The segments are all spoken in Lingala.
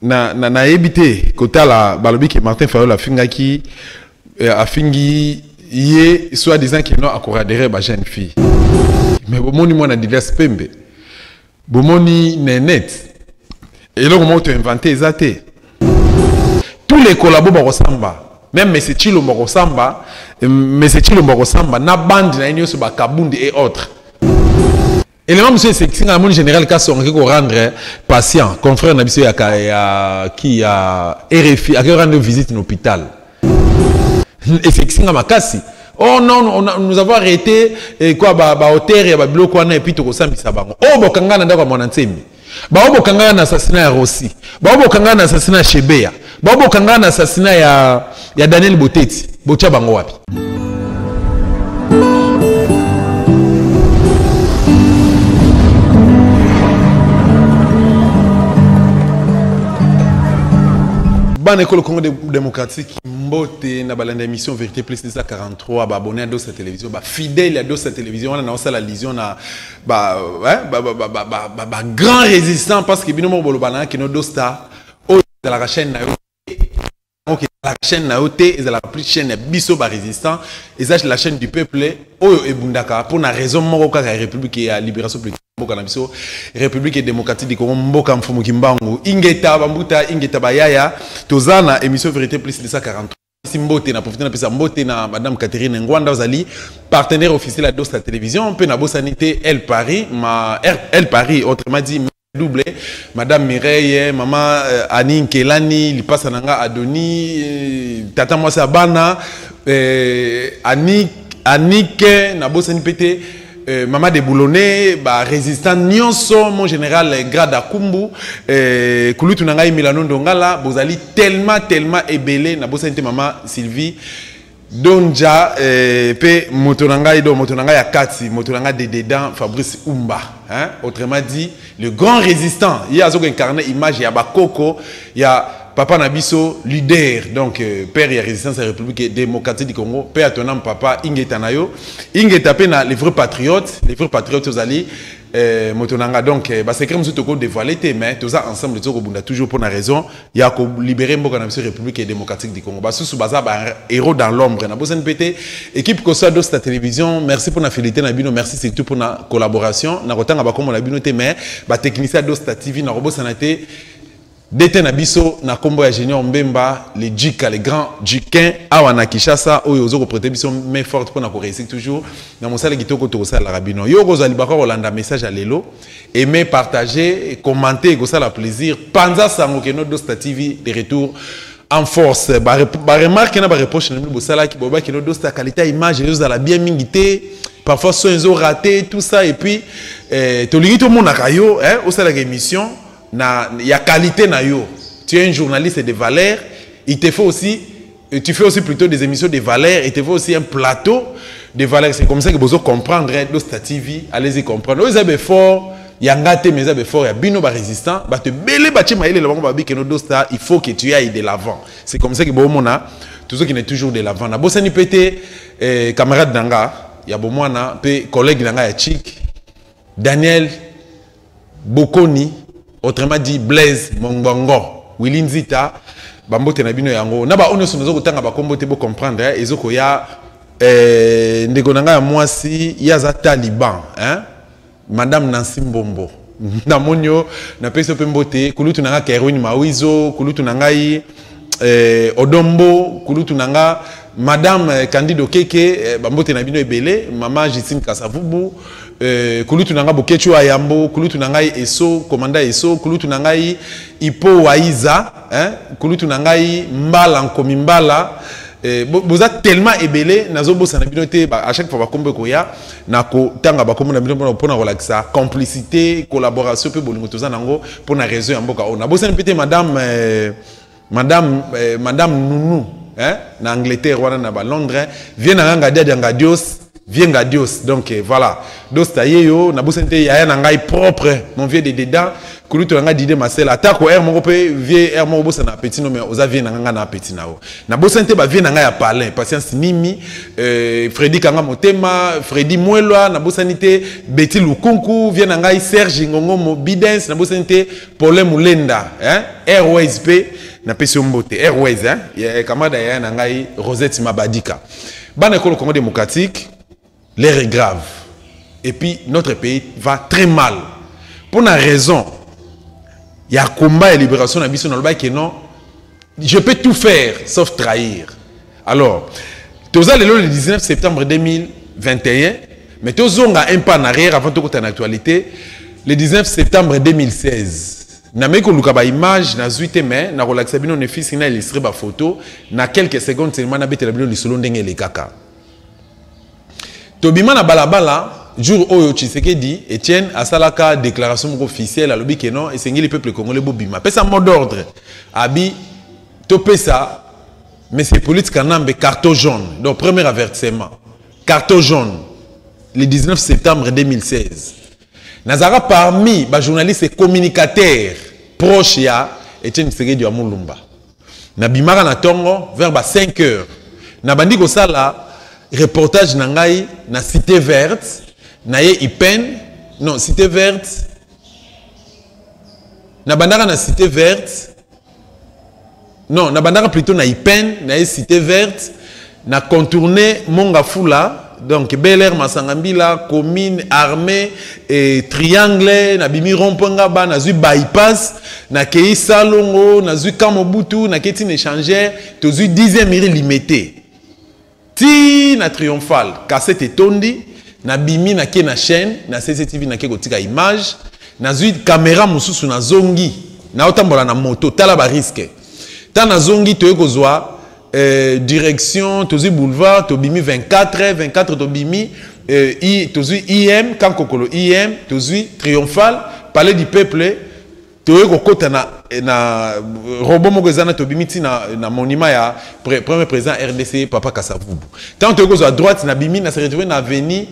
na évité côté la balobi que Martin Fayol a fingaki a fingi yé soit disant qu'il n'a encore adhéré à jeune fille mais bomoni moi na divers pembe bomoni net et là comment tu inventé exacté tous les collabos barosamba même mais c'est Chilo Morosamba na bande na inyo so ba Kabundi et autres. Et le monsieur c'est que en général quand on veut rendre patient confrère na biso ya qui a RFI a rendre visite à l'hôpital. Et c'est que makasi. Oh non, nous avons arrêté quoi ba hôtel ya ba biloko na et puis to kosambisa bango. Oh bokanga na ndako mwana ntsemi. Ba bokanga na assassinat ya Rossi. Ba bokanga na assassinat Shebea. Ba bokanga na assassinat ya Daniel Boteti. Bocha bango wapi? Ban école Congo démocratique mbote na balanda émission Vérité Plus 43 ba abonné à Dossa télévision ba fidèle à Dossa télévision on a aussi la lision na ba grand résistant parce que bino mo bolobana que no Dossa o de la chaîne na OK la chaîne na oté et la plus chaîne biso ba résistant et ça la chaîne du peuple oyo ebundaka pour na raison moko ka république et libération politique mboka na biso république démocratique du Congo mboka mfumu kimbangu ingeta bambuta ingeta bayaya tozana émission Vérité Plus 243 Simbote na profiter na pesa mbote na madame Catherine Ngwanda Ozali partenaire officiel à Dossa télévision pe na bosanité Elle Paris autrement dit doublé madame Mireille maman Annie Kelani lipasa nanga Adoni tata moi Sabana Annick na bosani pété maman de Boulonnais ba résistant nyonso mon général grade à Kumbu kulutu nanga Milano Ndongala bozali tellement ébélé na bosani maman Sylvie Donja pe motonanga ya Kati motonanga de dedans Fabrice Umba hein autrement dit le grand résistant il y a incarné image ya bakoko ya papa Nabiso leader donc père et résistance à la République démocratique du Congo père ton papa Ingeta nayo Ingeta pe na les vrais patriotes aux alliés motonanga donc ba secret musu toko dévoiler mais tous ensemble toko bunda toujours pour une raison il y a ko libérer mboka na biso République démocratique du Congo ba susu baza ba héros dans l'ombre na bosen pété équipe ko sa Dossa télévision merci pour la fidélité na bino merci surtout pour la collaboration na kotanga ba komo na bino te mais ba technicien Dossa TV na robo sanate Déten Abisso na combo ya Junior Mbemba les Djika les grands Djikin awana Kishasa oyo ozo prêter biso main forte pour na ko réussir toujours na mosala kitoko to sala rabino yo kozali bako Rolanda message à lelo aimer partager commenter ko sala plaisir panza sango ke no Dossa TV de retour en force ba remarque na ba reproche na bo sala ki boba ki no Dossa qualité image yo za la bien mingité parfois so ils ont raté tout ça et puis to lingito mona kayo hein au sala émission il y a qualité na yo. Tu es un journaliste de valeur, il te faut aussi tu fais aussi plutôt des émissions de valeur, il te faut aussi un plateau de valeur. C'est comme ça que vous comprendre Dossa TV, allez-y comprendre. Vous avez fort, il y a ngate mais vous avez fort, il y a bino ba résistant, ba te belé ba chima ile le ba bi que no Dossa, il faut que tu ailles de l'avant. C'est comme ça que bon mona tout ce qui est toujours de l'avant. Na bosani pété camarade nanga, il y a bon mona pe collègue nanga ya Chik, Daniel Bokoni autrement dit Blaise Mongbongo Willy Nzita bambote na bino yango na ba ono sonozo kotanga ba kombote bo comprendre ezoko ya ndeko nanga ya mwasi ya za Taliban hein madame Nancy Mbombo na monyo na peso pembote kulutu nanga Kerwin Mawizo kulutu nanga Odombo kulutu nanga madame Candido Keke bambote na bino ebele mama Justine Kasavubu kulutu nanga Bokechu Ayambo kulutu nanga Eso commandant Eso kulutu nanga Ipo Waiza hein kulutu nanga Mbala Nkomi Mbala boza tellement ebele nazo bosa na binote à chaque fois ba kombe koya na ko tanga ba kombe na bino pour na relaxa complicité collaboration pe bolingo toza nango pour na raison ya mboka ona bosa pete madame Nounou hein na Angleterre wana na ba Londres vient na nganga Dios vient Dios donc voilà Dossa yeyo na bosente ya na ngai propre mon vieux de dedans kulu to nga dide masela atako air moko pe vie air moko bosa na appétit no mais oza vie nga na appétit nao na bosa nte ba vie nga ya palin patience nimi Freddy Kanga Motema Freddy Mwelwa na bosa nite Betty Lukunku vie nga Serge Ngongo Mobidens na bosa nte Paul Mulenda Airways pe na pesi mbote Airways ya kamada ya na ngai Rosette Mabadika bana ko le Congo démocratique l'air est grave et puis notre pays va très mal pour une raison il y a combat et libération na biso na loba que non je peux tout faire sauf trahir alors toza le 19 septembre 2021 mais tozonga un pas en arrière avant de côté en actualité le 19 septembre 2016 na meko luka ba image na zuite mais na relaxa bino ne fils na illustré ba photo na quelques secondes seulement na betela bino lisolo ndenge le kaka tobima na balabala jour oyo Tshisekedi Etienne asalaka déclaration officielle à lobi que non et sengeli peuple congolais bobima pesa mot d'ordre abi to pesa mais c'est politique kanambe carton jaune donc premier avertissement carton jaune le 19 septembre 2016 nazara parmi ba journalistes et communicateurs proches ya Etienne Tshisekedi wa Mulumba na bimara na tongo vers 5 heures na bandi ko sala reportage na ngai na Cité Verte na ye Ipen non Cité Verte na bandara na Cité Verte non na bandara plutôt na Ipen na ye Cité Verte na contourner Mongafula donc Bel Air Masangambila commune armée et triangle na bimi romponga ba na zu bypass na kei salongo na zu Kamobutu na keti échangeur to zu 10e limité ti na triomphal cassette etondi na bimi na ke na chaîne na CCTV na ke kotika image na zu caméra mususu na zongi na otambola na moto tala ba risque ta na zongi to ekozwa direction tozi boulevard tobimi 24 tobimi tozi IM kankokolo IM tozi triomphal palais du peuple toye kokota na robot moko ezana tobimi ti na monument ya premier président RDC Papa Kasavubu tant toye kozwa à droite na bimi na se retrouver na avenue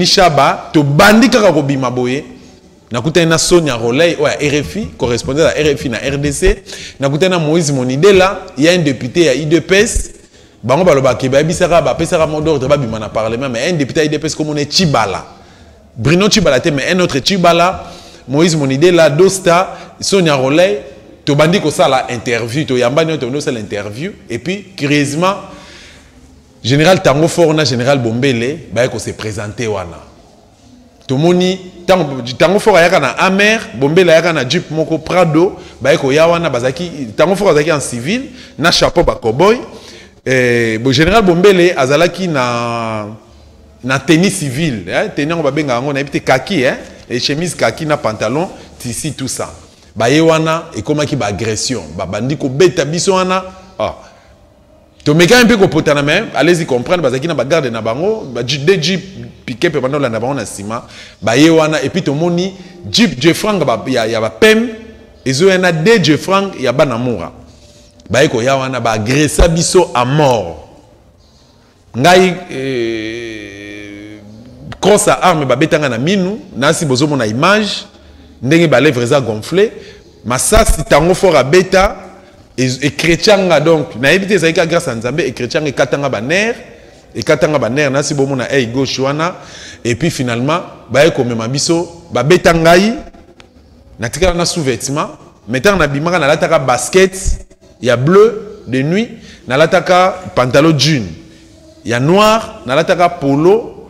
Chaba to bandi kaka kobima boye nakutana na Sonia Roley ou à RFI correspondant à RFI na RDC nakutana Moïse Monidela il y a un député à IDPS bango baloba ke ba bisaka ba pesaka mot d'ordre ba bima na parlement mais un député à IDPS comme on est Chibala Bruno Chibala mais un autre Chibala Moïse Monidela Dosta Sonia Roley to bandi ko sala interview to yambani to no sala interview et puis curieusement général Tango Forna général Bombele ba ko se présenter wana tomoni tango fort ayaka na Amer Bombele ayaka na Jeep moko Prado ba ko ya wana bazaki tango fort azaki en civil na chapeau ba cowboy bo général Bombele azalaki na tennis civil tenir on ba benga ngo na ebite kaki et chemise kaki na pantalon tissu tout ça ba ye wana e komaki ba agression ba bandi ko beta biso wana to meka un peu ko potana même allez-y comprendre bazaki na ba garde na bango ba deux jeep pick-up pendant la na bango na sima ba ye wana et puis to moni jeep Jeffrang ba ya ba pem ezo na deux Jeffrang ya ba na moura ba ye ko ya wana ba agressa biso à mort ngai crosse à arme ba betanga na minu na si bozo mona image ndenge ba lèvres za gonflé masasi tango fort a beta et chrétien donc na évité ça grâce à Nzambe et chrétien et katanga baner na si bomo na hey gauche wana et puis finalement ba ko mema biso ba betangai na tika na sous-vêtement mettant na bimaka na lataka basket ya bleu de nuit na lataka pantalon jean ya noir na lataka polo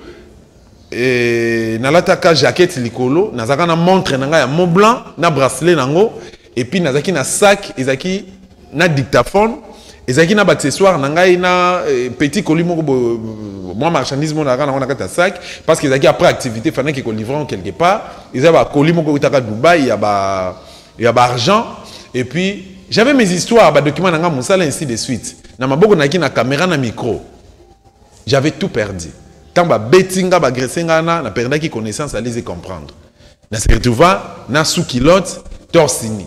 et na lataka jaquette likolo na zaka na montre na ya Mont Blanc na bracelet nango et puis na zaki na sac ezaki na dictaphone ezaki na accessoire na ngai na petit colis moko moi marchandise mon na kata sac parce que ezaki après activité fana ki ko livrer quelque part ezaki ba colis moko utaka Dubaï ya ba argent et puis j'avais mes histoires ba documents na nga musala ainsi de suite na maboko na ki na caméra na micro j'avais tout perdu tant ba betinga ba agressenga na perdaki connaissance à les comprendre na se retrouva na sous kilote torsini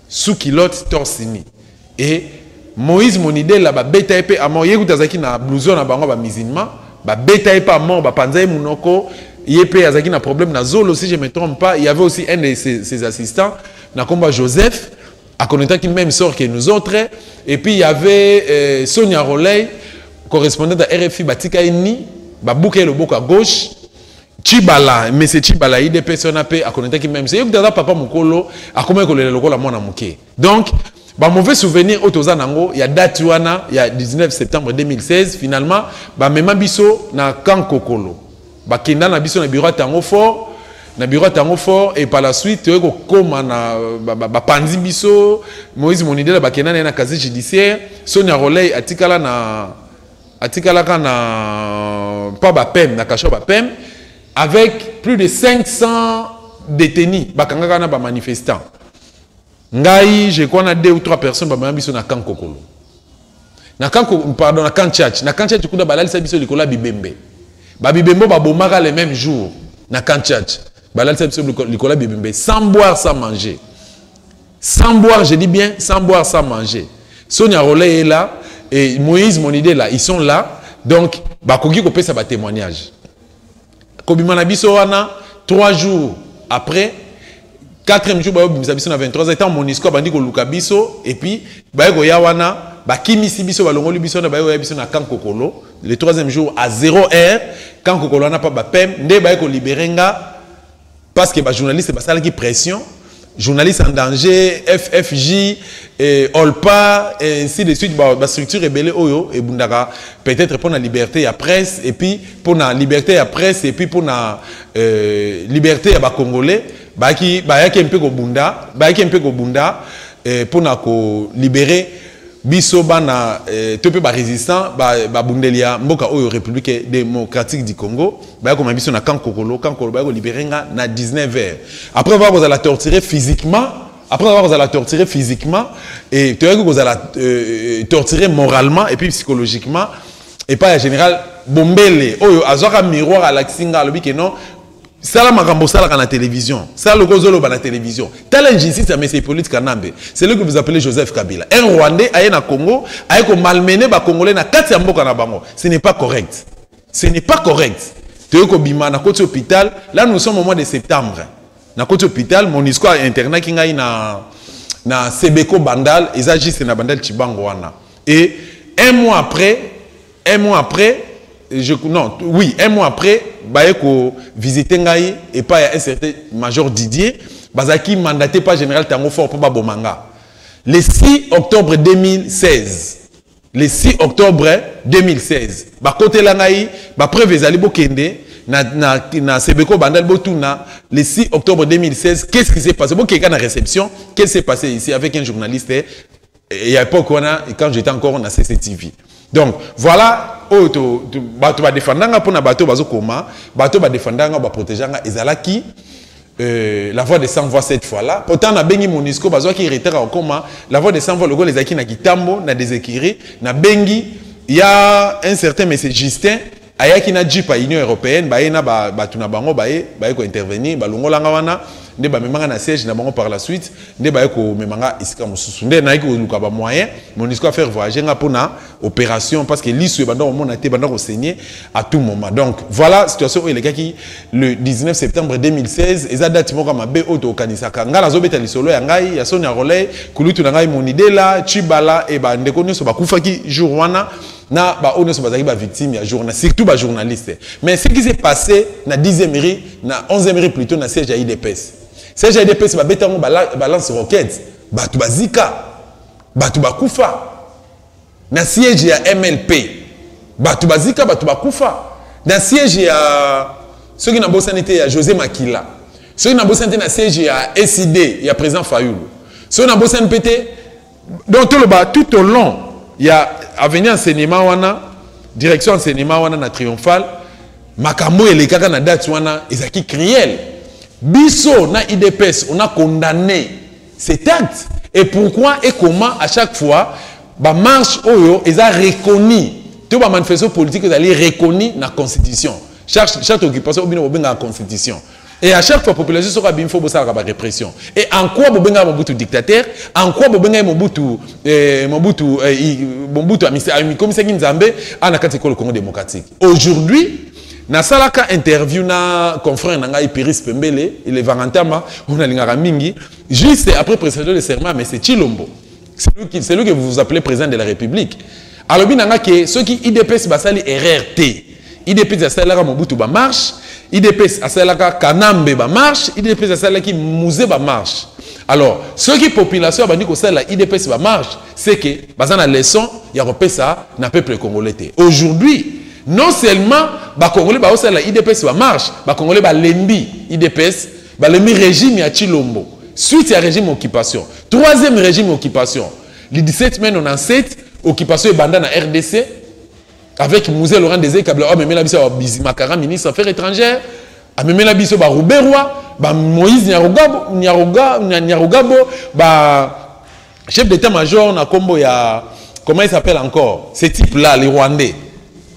sous kilote torsini et Moïse Monidela ba beta epé amo yekutazaki na blouson na bango ba musulman ba beta epé amo ba panzaye munoko Yépe Azaki n'a problème na Zolo, si je ne me trompe pas. Il y avait aussi un de ses assistants, Nakomba Joseph, à connaître qui même sort que nous autres. Et puis il y avait Sonia Roley, correspondante à RFI Batika Eni, Babouke le Boko à gauche. Chibala, mais c'est Chibala, il des personnes à connaître qui même. C'est eux qui ont papa Mukolo, à comment que le local à mon amouké. Donc, bah, mauvais souvenir au Tozanango, il y a Datuana, il y a 19 septembre 2016, finalement, bah, même biso na Kankokolo. Bah, Kenda na biso na bureau à Tango Fort, et par la suite, tu comme na Panzi biso, Moïse Monidé, bah, Kenda na casier judiciaire, Sonia Roley, Atikala na pas Bapem, na Kacho Bapem, avec plus de 500 détenus, bakangaka na ba manifestants. Ngai, je crois na 2 ou 3 personnes ba biso na Kankokolo. Na Kankokolo, pardon, na Kanchach. Na Kanchach kuda balali sa biso likola Bibembe. Ba Bibembe ba bomaka le même jour na Kanchach. Balali sa biso likola Bibembe sans boire, sans manger. Sans boire, je dis bien, sans boire, sans manger. Sonia Roley est là et Moïse Monidé là, ils sont là. Donc, ba koki ko pesa ba témoignage. Kobimana biso wana 3 jours après 4e jour ba bimisa biso na 23 ans Monisco bandi ko luka biso et puis ba ko ya wana ba kimisi biso ba longoli biso na ba ya biso na Kankokolo le 3e jour à 0h Kankokolo na pas ba pem nde ba ko libérenga parce que ba journaliste ba sala ki pression journaliste en danger, FFJ, Olpa, et ainsi de suite, bah, structure rebelle Oyo, et Bundaka, peut-être pour la liberté à presse, et puis pour la liberté à presse, et puis pour la liberté à Congolais, bah, qui un peu au Bunda, pour la libérer, biso bana tope ba résistant ba bundelia mboka oyo République démocratique du Congo ba comme biso na Kankokolo ba ko libérenga na 19h après avoir vous la torturer physiquement et tu vous la torturer moralement et puis psychologiquement et pas en général bombele oyo azwaka miroir à l'axinga lobi que non ça la makambo ça la télévision ça le gozolo ba na télévision tel injustice mais c'est politique kanambe c'est le que vous appelez Joseph Kabila un Rwandais aye na Congo aye ko malmener ba Congolais na kati ya mboka na bango ce n'est pas correct tu ko bima na côté hôpital là nous sommes au mois de septembre na côté hôpital Monisco internat ki ngai na Sebeko Bandal ezagiste na Bandal Chibango wana et un mois après un mois après baeko visiter ngai et pas un certain major Didier bazaki mandaté par général Tango Fort pour Babomanga le 6 octobre 2016 ba côté la ngai ba preuve ezali bokende na Sebeko Bandal Botuna le 6 octobre 2016 qu'est-ce qui s'est passé bokeka na réception qu'est-ce qui s'est passé ici avec un journaliste et à l'époque quand j'étais encore na CCTV. Donc voilà, bato ba défendanga pour na bato bazo koma, bato ba défendanga ba protéganga ezalaki la voix de sans voix cette fois-là. Pourtant na bengi Monisco bazo ki retira en coma, la voix de sans voix le go les aki na Kitambo na déséquilibré na bengi il y a un certain monsieur Justin ayaki na jipa Union européenne ba ena ba tuna bango ba ko intervenir ba longolanga wana nde ba memanga na siège na bango par la suite nde ba ko memanga isika mususu nde na ko luka ba moyen Monisco a faire voyager nga pona opération parce que l'issue banda au monde a été banda ko saigner à tout moment. Donc voilà situation où les gars qui le 19 septembre 2016 eza date moko mabe auto kanisaka ngala zobeta lisolo ya ngai ya Sonia Roley kulutu na ngai Monidela Chibala e ba ndeko nyonso ba kufaki jour wana na ba ono so bazaki ba victime ya journal surtout ba journaliste. Mais ce qui s'est passé na 10e rue na 11e rue plutôt na siège ya IDPS. Siège ya IDPS ba betango balance roquette batu bazika batu bakufa na siège ya MLP batu bazika batu bakufa na siège ya ceux qui na bosanité ya José Makila ceux qui na bosanité na siège ya SID ya président Fayulu ceux na bosanité donc tout au long il y a avenir enseignement wana direction enseignement wana na triomphal makambo elekaka na date wana ezaki criel biso na IDPS on a condamné cet acte et pourquoi et comment à chaque fois ba marche oyo eza reconnu tout ba manifestation politique ezali reconnu na constitution chaque occupation obino bobenga la constitution et à chaque fois population sera bien faut bosala ba répression et en quoi bobenga Mobutu dictateur en quoi bobenga Mobutu ami comme ça Nzambe ana kati ko le Congo démocratique aujourd'hui Na salaka interview na confrère nanga Ipiris Pembele, il est Varantama, on a l'ingara mingi, juste après président de serment, mais c'est Chilombo. C'est lui que vous appelez président de la République. Alors, binanga que ceux qui IDPS basali RRT, IDPS asalaka Mobutu ba marche, IDPS asalaka Kanambe ba marche, IDPS asalaki Musée ba marche. Alors, ceux qui population bandi ko sala IDPS ba marche, c'est que bazana leçon ya repesa na peuple congolais. Aujourd'hui, non seulement ba Congolais ba osala IDPS ba marche, ba Congolais ba lembi IDPS, ba lembi régime ya Chilombo. Suite à régime occupation. Troisième régime occupation. Le 17 mai 97, occupation est bandana RDC avec Mouzé Laurent Désiré Kabila, oh mais la biso Bizimakara ministre des Affaires étrangères, a même la biso ba Rouberwa, ba Moïse Nyarugabo, ba chef d'état-major na kombo ya comment il s'appelle encore ce type là les Rwandais.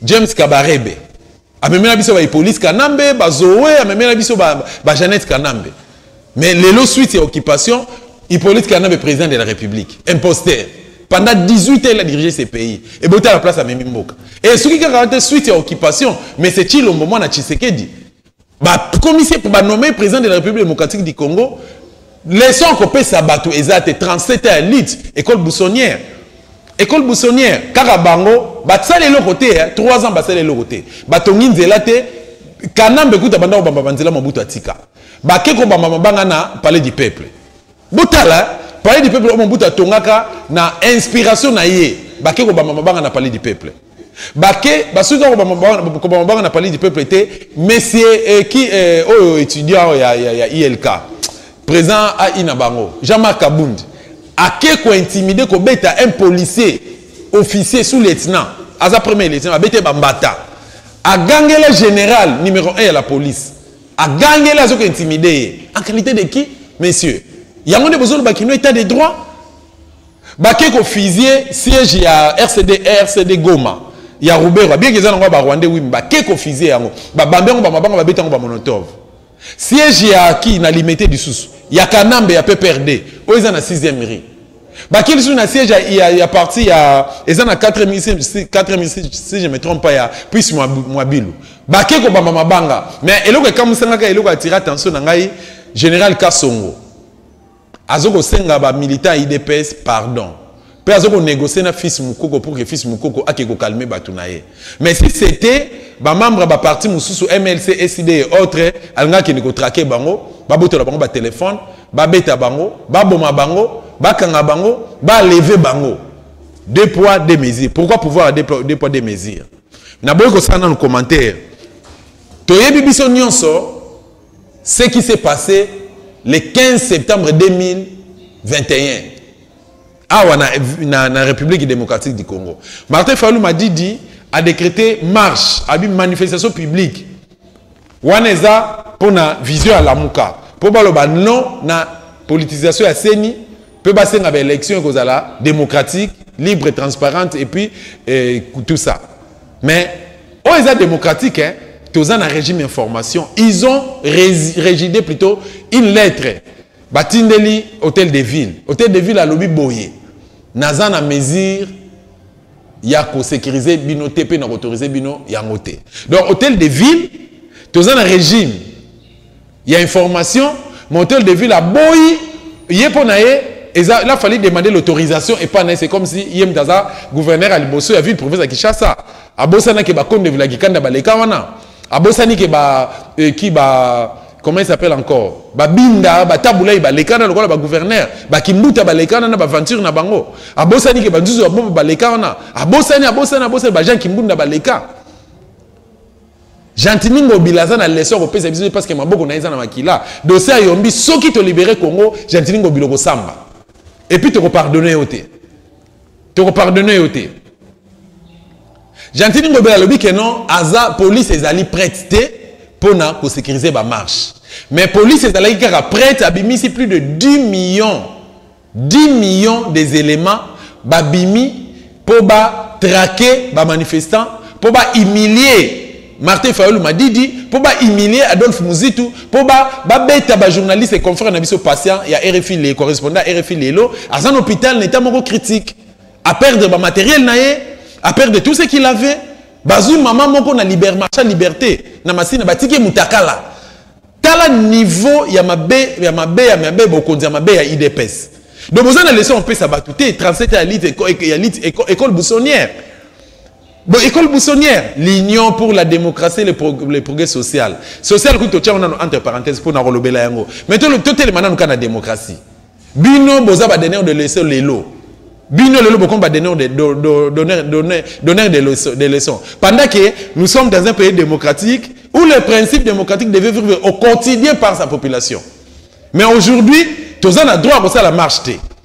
James Kabarebe. A même la biso ba Hippolyte Kanambe, ba Zoé, a même la biso ba Jeannette Kanambe. Mais les lots suite et occupation, Hippolyte Kanambe président de la République, imposteur. Pendant 18 ans, il a dirigé ces pays. Et il a la place à Memimboka. Et ce qui a raté suite et occupation, mais c'est Chilombo Mwana Tshisekedi. Commissaire pour nommer président de la République démocratique du Congo, laissons qu'on paie sa bateau exact 37 ans élite, école boussonnière. École boussonnière, Karabango, batsale le côté, 3 ans batsale le côté. Batongin zelate, Kanambe kuta banda obamba banzela Mobutu atika. Bakeko bamba banga na palais du peuple. Botala, palais du peuple Mobutu atongaka na inspiration na ye. Bakeko bamba banga na palais du peuple. Baké, basuka bamba banga na palais du peuple était monsieur qui étudiant ya ILK. Président a Inabango, Jean-Marc Kabundi. Ake ko intimider ko beta un policier officier sous-lieutenant aza premier lieutenant bete bambata a gangé le général numéro 1 à la police a gangé la zo ko intimider en qualité de qui messieurs yango ne besoin bakino état de droit baké ko fusiller siège ya RCD Goma ya Roubero bien que ça ngo ba Rwandais oui baké ko fusiller yango ba bambengo ba mabanga ba betango ba monotov siège ya qui na limité du sous ya Kanambe ya PPRD o ils en a 6e riz bakil sur na siège ya parti ya ils en a 4000 si je me trompe pas ya puis moi bilu baké ko bamba mabanga mais eloko kamusanga ka eloko attirer attention na ngai général Kasongo azoko senga ba militant IDPS pardon pe azoko négocier na fils Mukoko pour que fils Mukoko akeko calmer batunaye mais si c'était ba membre ba parti mususu MLC SID et autres alanga ki niko traquer bango ba botola bango ba téléphone ba beta bango ba boma bango ba kanga bango ba lever bango 2 poids 2 mesures. Pourquoi pouvoir 2 poids 2 mesures? Na boy ko ça dans le commentaire toyebi biso nyonso ce qui s'est passé le 15 septembre 2021 na République démocratique du Congo. Martin Fayulu m'a dit a décrété marche, a une manifestation publique. Waneza pour na vision à la Mouka. Pour baloba non na politisation à Seni, peut passer na élection kozala démocratique, libre et transparente et puis tout ça. Mais Oeza démocratique hein, tous un régime information, ils ont régidé plutôt une lettre. Batindeli hôtel de ville. Hôtel de ville à lobby boye. Nazan a mesure ya ko sécuriser bino TP na autoriser bino yangote. Donc hôtel de ville, tous un régime. Il y a information, mon hôtel de ville a boye, yeponaye, il a fallu demander l'autorisation et pas c'est comme si yem daza gouverneur à Liboso ya ville province à Kinshasa. Abosana ke ba konde villa kikanda baleka wana. Abosani ke ba qui ba comment il s'appelle encore? Babinda, Batabula, Balekana, le gouverneur, Bakimbuta, Balekana, Baventure, Nabango. Abosani, qui Banzuzo, Balekana. Abosani, Bajan Kimbunda, Baleka. Jantiningo Bilazan a laissé au pays parce que Maboko n'a pas makila. Dossier Yombi, ceux qui te libéré Congo, Jantiningo Biloko Samba. Et puis te repardonner au thé. Te repardonner au thé. Jantiningo Bilalobi que non, Aza, police et Zali prêté. Pour sécuriser ma marche. Mais la police est allée prête à bimisi plus de 10 millions des éléments babimi pour traquer les manifestants, pour humilier Martin Fayulu m'a dit pour humilier Adolphe Muzitu, pour bêter les journalistes et confrères de patients, il y a RFI les correspondants RFI les lots, à un hôpital n'était pas critique, à perdre le matériel à perdre tout ce qu'il avait. bazui maman moko na marché liberté na masina batiki mutakala tala niveau ya mabe bokonzi ya mabe ya IDPS donc vous avez laissé on peut s'abatouter 37 à école buissonnière bon école buissonnière l'union pour la démocratie et le progrès social que tu as entre parenthèses pour na rolobela yango mais tout le maintenant nous la démocratie bino boza ba donner de leçons lelo bino lelo bokon ba donner des leçons pendant que nous sommes dans un pays démocratique où les principes démocratiques devaient vivre au quotidien par sa population mais aujourd'hui tous on a droit à ça la marche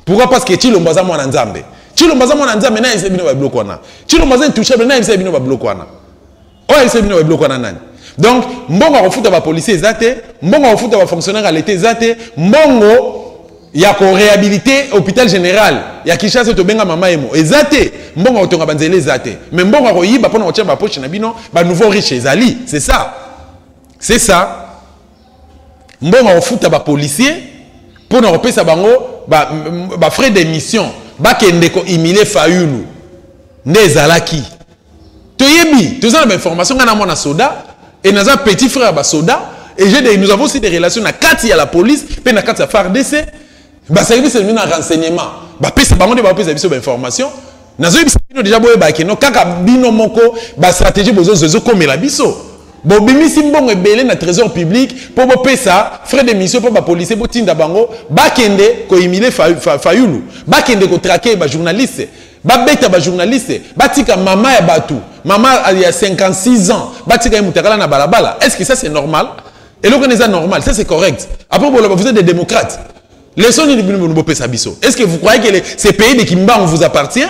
pourquoi parce que Tshilombo baza mwana nzambe Tshilombo baza mwana nzambe na yese bino ba bloquer na Tshilombo baza intouchable na yese bino ba bloquer na o yese bino ba bloquer na nani donc mbongo akofuta ba policiers ezate mbongo akofuta ba fonctionnaires à l'état ezate mbongo ya ko réhabiliter hôpital général ya Kinshasa to benga mama emo ezate mbongo otonga banzele ezate mais mbongo ko yiba pona otia ba poche na bino ba nouveau riche ezali c'est ça mbongo ofuta ba policiers pour nous repérer bango ba frais d'émission ba kende ko imile Fayulu nezalaki toyebi tous en information ngana mona soda et naza petit frère ba soda et nous avons aussi des relations na kati ya la police pe na kati ya FARDC ba service de renseignement ba pesa bango de ba pesa biso ba information nazo bino déjà boye ba keno kaka bino moko ba stratégie bozo comme la biso bon bimisi mbongo ebele na trésor public pour bo pesa frais d'émission pour ba policier bo tinda bango ba kende ko imile Fayulu ba kende ko traquer ba journaliste ba beta ba journaliste ba tika mama ya batu mama il y a 56 ans ba tika mutakala na balabala est-ce que ça c'est normal et le connaissez normal ça c'est correct après vous êtes des démocrates laissons-nous de pesa biso est-ce que vous croyez que ces pays de Kimba vous appartient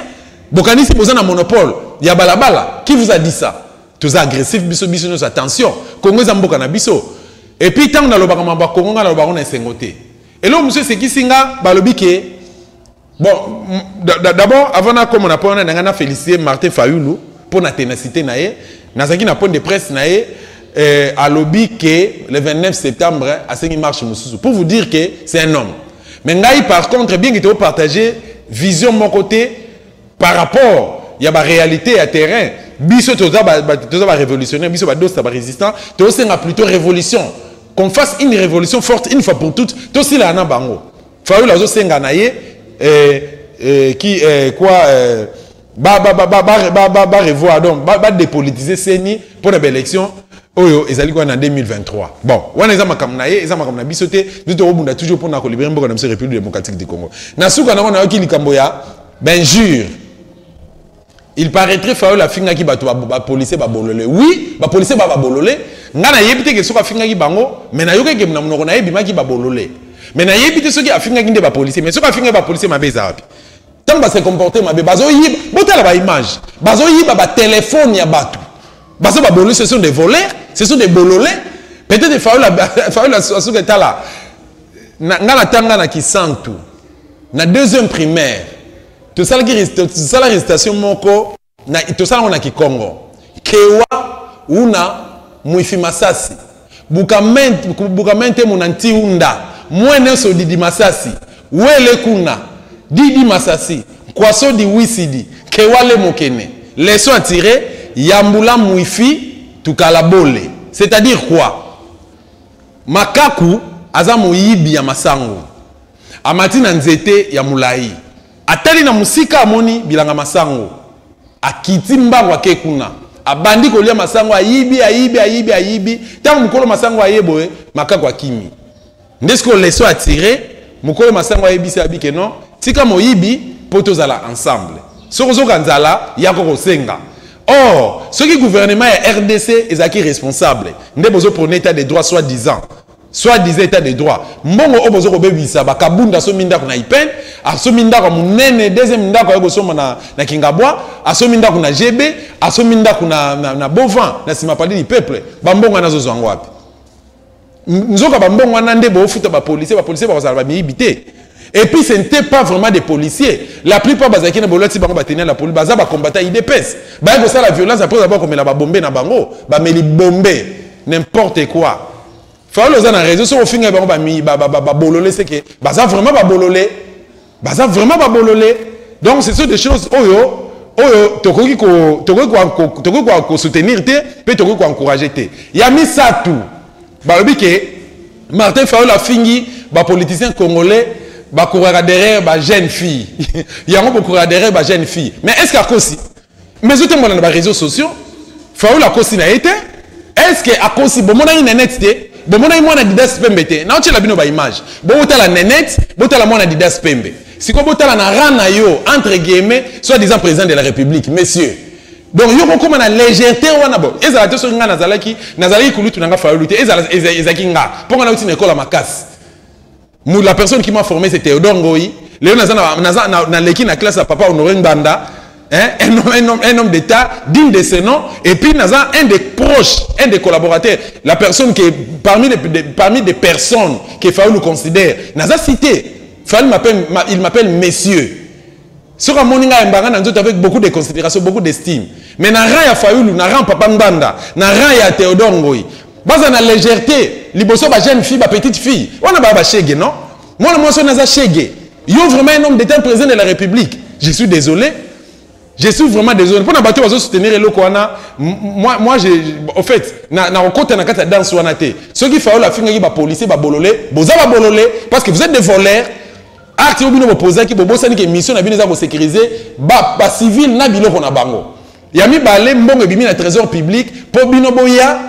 bokani si vous avez un monopole ya balabala qui vous a dit ça tous agressifs biso nos attention Congo zamboka na biso et puis tant dans le bakama Congo na le baron na sengoté et là monsieur c'est qui singa balobi ke bon d'abord avant na comme on a pas on a félicité Martin Fayulu pour la ténacité na ye nazaki na point de presse na ye à lobby que le 29 septembre à Sengi marche mususu pour vous dire que c'est un homme mais ngai par contre bien que tu partager vision mon côté par rapport il y a la réalité à terrain biso toza ba révolutionnaire biso ba dosta ba résistant to senga plutôt révolution qu'on fasse une révolution forte une fois pour toutes to si la na bango Fayulu azo senga na ye qui quoi revoir donc ba dépolitiser seni pour la belle élection oyo ezali quoi en 2023 bon wana eza makamna ye eza makamna bisote nous obunda toujours pour na ko libérer mboka na République démocratique du Congo na suka na wana ki likambo ya ben jure il paraîtrait Fayulu afinga ki bato ba policier ba bololé oui ba policier ba bololé ngana yebite ke soka afinga ki bango mais na yoke ke na monoko na yebi maki ba bololé mais na yebite soki afinga ki nde ba policier mais soka afinga ba policier mabeza wapi tant ba se comporter mabe bazo yiba botala ba image bazo yiba ba téléphone ya bato bazo ba bololé ce sont des voleurs ce sont des bololés peut-être Fayulu asuka tala ngana tanga na kisantu na deuxième primaire tout ça la récitation moko na tout ça on a ki Congo kewa una muifi masasi bukamente munanti unda mwene so didi masasi wele kuna didi masasi kwaso di wisidi kewa le mokene leçon à tirer yambula muifi tukalabole c'est-à-dire quoi makaku aza moyibi ya masango amati na nzete ya mulai atali na musika amoni bilanga masango akiti mbango akekuna abandi kolia masango ayibi tangu mukolo masango ayeboe makako akimi ndesko leso attirer mukolo masango ayebisi abike non tika moyibi poto zala ensemble soko zoka nzala yako kosenga or ce qui gouvernement ya RDC ezaki responsable nde bozo pour état de droit soi-disant état de droit mbongo obozo ko bebisa bakabunda so minda kuna ipen aso minda ko munene deuxième minda ko yego soma na Kingabwa aso minda kuna GB aso minda kuna na Bovan na sima pali du peuple bambongo nazo zwango wapi nzoka bambongo wana nde bo futa ba policier ba sala ba mibité et puis ce n'était pas vraiment des policiers la plupart bazaki na boloti bango batenir la police baza ba combattant IDPS ba yego ça la violence après d'abord comme la ba bomber na bango ba meli bomber n'importe quoi. Fayulu oza na réseau sur finga bango ba bololé c'est que baza vraiment ba bololé donc ce sont des choses oyo oyo tokoki ko soutenir te pe tokoki ko encourager te ya misatu balobi ke Martin Fayulu afingi ba politicien congolais ba courra derrière ba jeune fille yango ba courra derrière ba jeune fille mais est-ce qu'à cause mais autant dans les réseaux sociaux Fayulu a cause na été est-ce que à cause bon mona une net te bon mona mona didas pembe te na otela bino ba image bon otala net botala mona didas pembe si ko botala na rana yo entre guillemets soit disant président de la République messieurs donc yo comme na légèreté wana bo ezala te so nga nazalaki kulutu nanga Fayulu te ezaki nga ponga na uti na école makasi la personne qui m'a formé c'est Théodore Ngoyi Léon na leki na classe à papa Honoré Mbanda hein? un homme d'état digne de ce nom et puis naza un des proches un des collaborateurs la personne qui est parmi des personnes que Fayulu considère naza cité Fayulu il m'appelle messieurs sur moninga mbanga na nzoto avec beaucoup de considération beaucoup d'estime mais na ran ya Fayulu na ran papa Mbanda na ran ya Théodore Ngoyi baza na légèreté liboso ba jeune fille ba petite fille on ba chege non moi le mention naza chege yo vraiment un homme d'état président de la République je suis désolé je suis vraiment désolé pour na bato bazo soutenir eloko wana moi au fait na okota na kata danse wana te ceux qui Fayulu afinga ki ba policier ba bololé boza ba bololé parce que vous êtes des voleurs acte obino bopoza ki bobosani ke mission na bino za ko sécuriser ba civil na biloko na bango ya mi balé mbongo bimi na trésor public po bino boya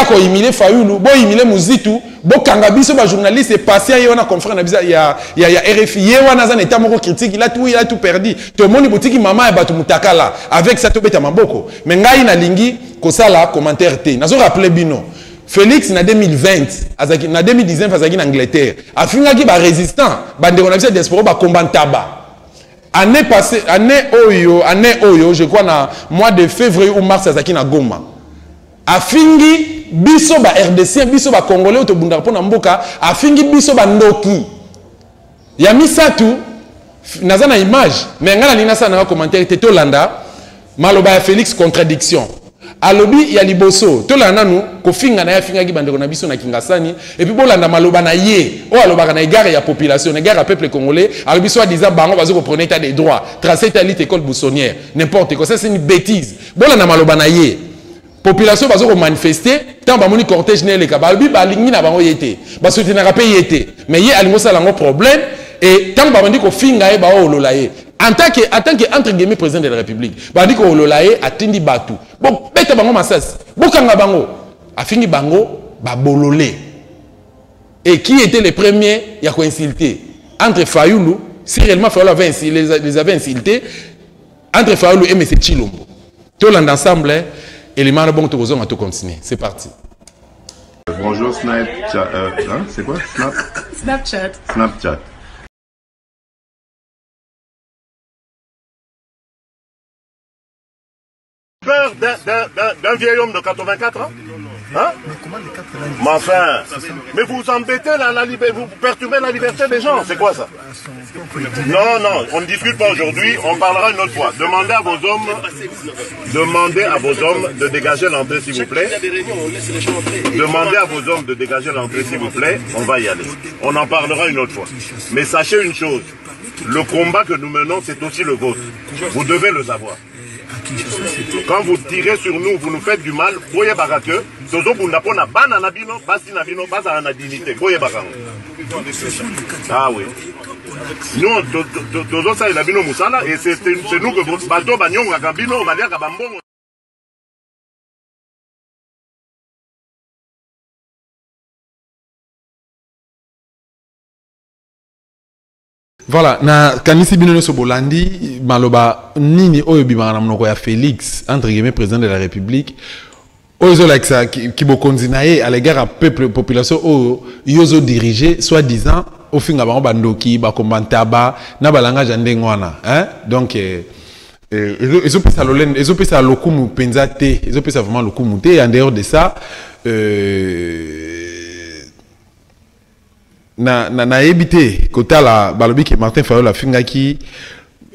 ko imile Fayulu bo imile muzitu bo kanga biso ba journaliste patient ye wana confrère na bisa ya RFI ye wana za état moko critique il a tout perdu to moni botiki mama ya batu mutakala avec ça to beta maboko mais ngai na lingi ko sala commentaire te nazo rappeler bino Félix na 2020 azaki na 2019 azaki na Angleterre afinga ki ba résistant ba ndeko na bisa diaspora ba combat taba année passée année oyo je crois na mois de février ou mars azaki na Goma afingi biso ba RDC biso ba Congolais otobunda pona mboka afingi biso ba ndoki ya misatu naza na image mais ngala lina sana na commentaire te tolanda maloba ya Félix contradiction alobi ya liboso tolanda nu kofinga na ya finga ki bandeko na biso na Kingasani et puis bolanda maloba na ye o aloba na égard ya population na égard ya peuple congolais alobi soit disant bango bazo ko prendre état des droits tracer ta liste école buissonnière n'importe quoi ça c'est une bêtise bolanda maloba na ye population bazo ko manifester tant ba moni cortège ne le kabalbi ba lingi na bango yete ba soutenir pa yete mais ye alingo sala ngo problème et tant ba bandi ko finga e ba o lola ye en tant que entre guillemets président de la République bandi ko lola ye atindi batu bon beta bango masas bokanga bango afingi bango ba bololé et qui était les premiers ya ko insulter entre Fayulu si réellement Fayulu avait les avait insultés entre Fayulu et M. Chilombo tout l'ensemble et les marins bon tout à tout continuer. C'est parti. Bonjour Snapchat. C'est quoi Snapchat. Snapchat. Peur d'un vieil homme de 84 ans? Hein? Mais enfin, mais vous embêtez vous perturbez la liberté des gens, c'est quoi ça? Non, on ne discute pas aujourd'hui, on parlera une autre fois. Demandez à vos hommes de dégager l'entrée s'il vous plaît. Demandez à vos hommes de dégager l'entrée s'il vous plaît, on va y aller. On en parlera une autre fois. Mais sachez une chose, le combat que nous menons c'est aussi le vôtre. Vous devez le savoir. Quand vous tirez sur nous, vous nous faites du mal, voyez barake, ah oui. Nous, ça il a bino musala et c'est nous que vous bateau bagnon gabino balia kabambongo. Voilà, na kanisi bino so bolandi maloba nini oyo bimana na monoko ya Félix entre guillemets président de la République oyo like ça qui bokonzi na ye à l'égard à peuple population oyo yozo diriger soit disant au finga bango bandoki ba kombantaba na balanga jande ngwana hein donc ils ont pesa lokumu penza te ils ont pesa vraiment lokumu te en dehors de ça na ebité kotala balobi ke Martin Fayulu afingaki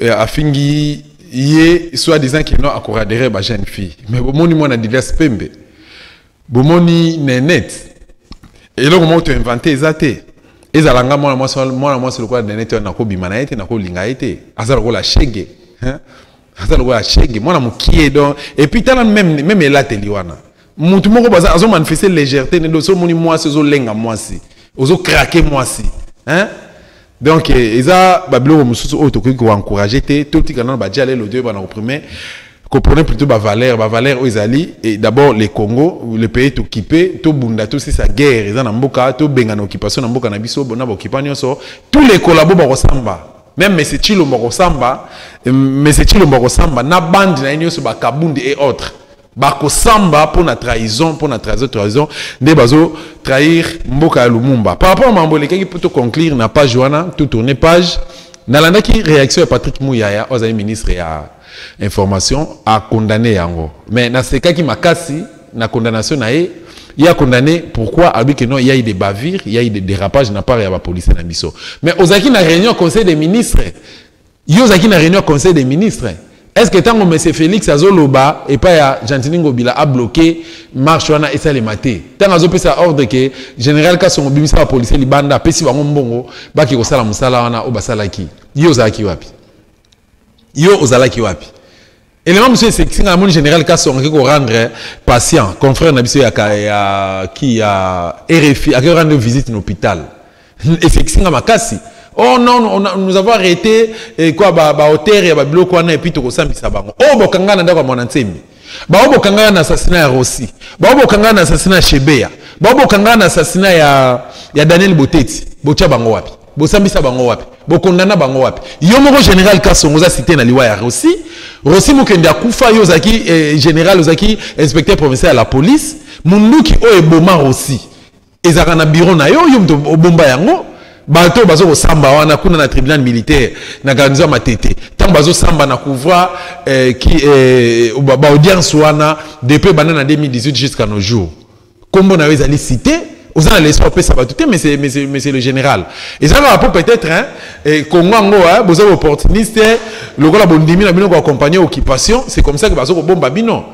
afingi ye soit disant qu'il non akora derrière ba jeune fille mais bomoni mona divers pembe bomoni nenet et là comment tu inventé ezate ezalanga mona moi le quoi nenet na ko bimana ete na ko linga ete azala ko la shege ça le voit chèque moi na mukie donc et puis tant même là teliwana mutu moko baza azo manifester légèreté ne do so moni moi so lenga moi si ozo craquer moi si hein donc eza babilo mususu auto ko encourager te tout tika na ba diale le deux ba na opprimer comprenez plutôt ba valeur ezali et d'abord les Congo le pays tout occupé tout bunda tout c'est sa guerre eza na mboka tout benga na occupation na mboka na biso bona ba occupation so tous les collabos ba ressemba même M. Chilombo Rosamba, na bande na nyoso ba Kabundi et autres. Ba Kosamba pour la trahison, des bazo trahir Mboka Lumumba. Par rapport à Mambolé qui peut conclure n'a pas Joana, tout tourner page. Nalanda qui réaction à Patrick Mouyaya, aux ministres et à information a condamné yango. Mais na ce cas qui m'a cassé, na condamnation nae il a condamné pourquoi avec que non il y a eu des bavures, il y a eu des dérapages n'a pas la police na biso. Mais Ozaki na réunion conseil des ministres. Yozaki na réunion conseil des ministres. Est-ce que tant que M. Félix Azoloba et pas ya Jantiningo Bila a bloqué marche wana et ça les maté. Tant azo pesa ordre que général Kasongo bimisa la police libanda pesi bango mbongo baki ko sala musala wana o basalaki. Yozaki wapi? Yo ozalaki wapi? Et le monsieur c'est que mon général Kasson qui rendre patient confrère na biso ya qui a RFI a rendre visite à l'hôpital et c'est que makasi oh non nous avons arrêté et quoi ba hauteur ya ba bloc wana et puis to kosambisa bango oh bokanga na ndako mona ntsemi ba bokanga na assassinat ya Rossi ba bokanga na assassinat ya Shebea ba bokanga na assassinat ya Daniel Boteti bocha bango wapi bosambisa bango wapi bokondana bango wapi yo moko général Kasson oza cité na liwa ya Rossi mukende akufa yo zaki général ozaki inspecteur provincial à la police munduki o eboma Rossi ezaka na bureau na yo mto obomba yango bato bazo ko samba wana kuna na tribunal militaire na ganza matete tant bazo samba na couvrir ba audience wana depuis banana 2018 jusqu'à nos jours kombo na ezali cité aux gens l'espoir peut savoir tout mais c'est le général et ça va peut-être hein Congo vous avez opportuniste le gars la bondimi na bino ko accompagner occupation c'est comme ça que bazo ko bomba bino